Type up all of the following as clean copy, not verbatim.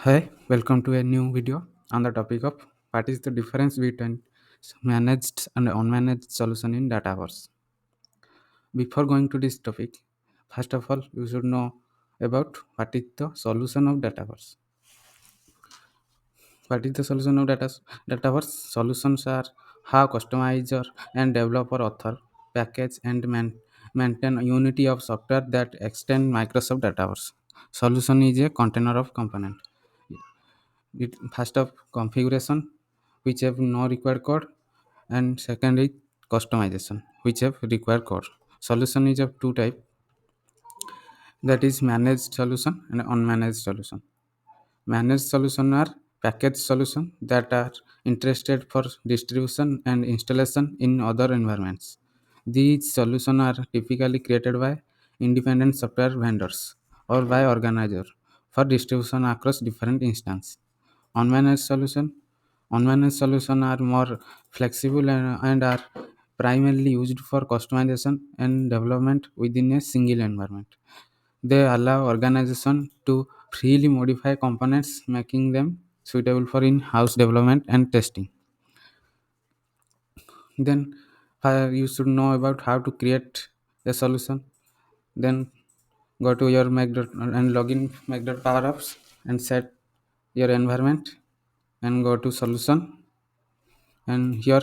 Hi, welcome to a new video on the topic of what is the difference between managed and unmanaged solution in Dataverse. Before going to this topic, first of all, you should know about what is the solution of Dataverse. What is the solution of Dataverse? Solutions are how customizer and developer author package and maintain a unity of software that extend Microsoft Dataverse. Solution is a container of component. It first of configuration which have no required code, and second is customization which have required code. Solution is of two type, that is managed solution and unmanaged solution. Managed solution are packaged solution that are interested for distribution and installation in other environments. These solutions are typically created by independent software vendors or by organizer for distribution across different instances. Unmanaged solution Unmanaged solution are more flexible and are primarily used for customization and development within a single environment. They allow organization to freely modify components, making them suitable for in-house development and testing. Then you should know about how to create a solution. Then go to your Mac and log in Mac.power apps and set your environment and go to solution, and here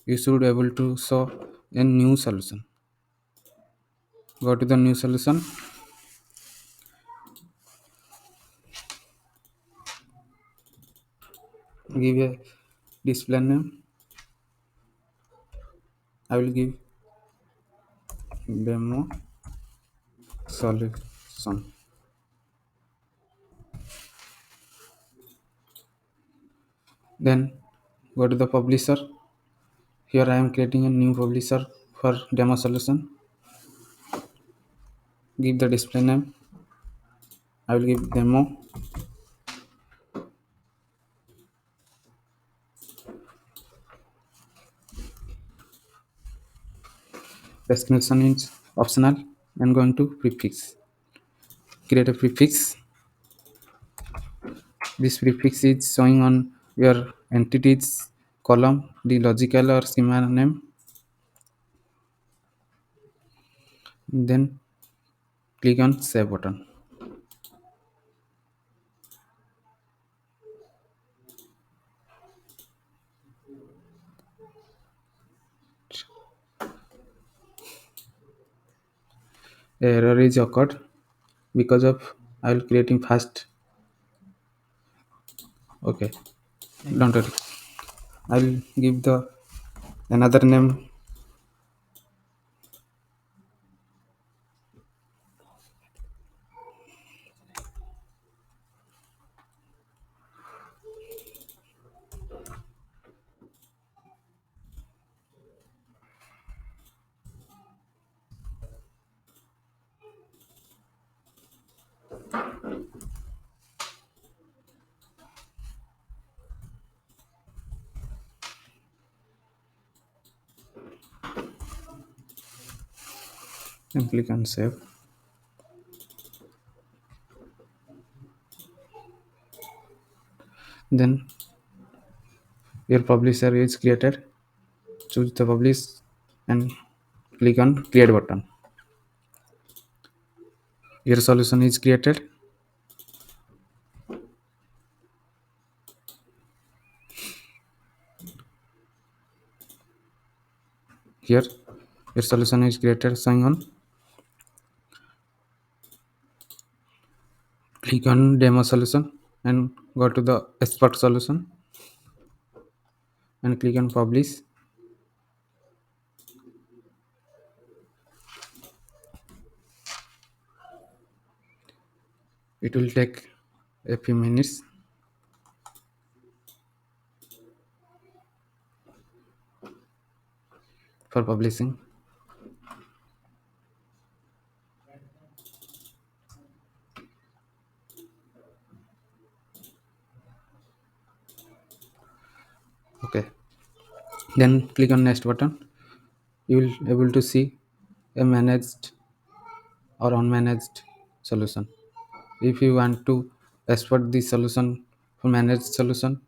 you should able to show a new solution. Go to the new solution, give a display name. I will give demo solution. Then go to the publisher. Here I am creating a new publisher for demo solution. Give the display name. I will give demo. Description is optional. I'm going to prefix. Create a prefix. This prefix is showing on your entities column the logical or schema name. Then click on save button. Error is occurred because of I will creating fast. Okay, don't worry. I'll give the another name. And click on save. Then your publisher is created. Choose the publish and click on create button. Your solution is created. Here your solution is created. Sign on. Click on demo solution and go to the expert solution and click on publish. It will take a few minutes. For publishing. Okay, then click on next button. You will able to see a managed or unmanaged solution. If you want to export the solution. For managed solution,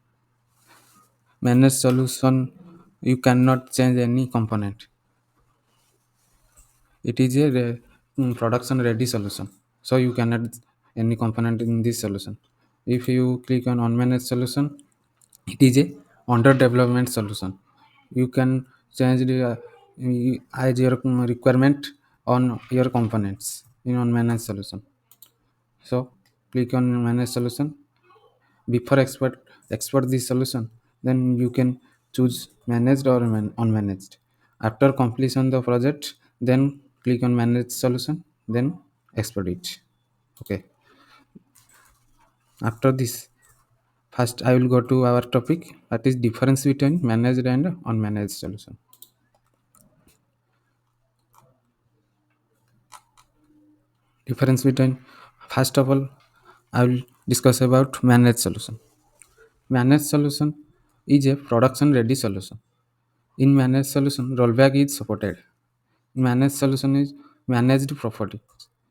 you cannot change any component. It is a production ready solution, so you cannot any component in this solution. If you click on unmanaged solution, it is a under development solution. You can change the as your requirement on your components in unmanaged solution. So click on managed solution. Before export this solution, then you can choose managed or unmanaged. After completion the project, then click on managed solution, then export it. Okay. After this, first I will go to our topic, that is difference between managed and unmanaged solution. Difference between, first of all, I will discuss about managed solution. Managed solution is a production ready solution. In managed solution, rollback is supported. Managed solution is managed property.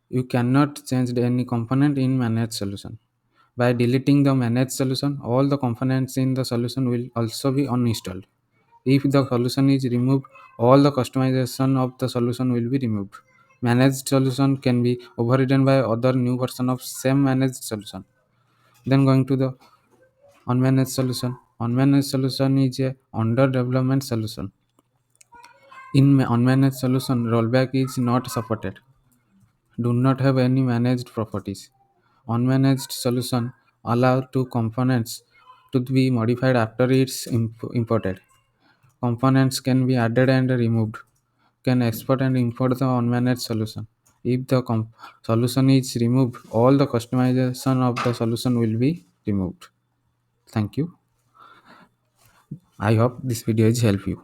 You cannot change any component in managed solution. By deleting the managed solution, all the components in the solution will also be uninstalled. If the solution is removed, all the customization of the solution will be removed. Managed solution can be overridden by other new version of same managed solution. Then going to the unmanaged solution. Unmanaged solution is a under development solution. In unmanaged solution, rollback is not supported. Do not have any managed properties. Unmanaged solution allow two components to be modified after it's imported. Components can be added and removed. Can export and import the unmanaged solution. If the solution is removed, all the customization of the solution will be removed. Thank you. I hope this video is help you.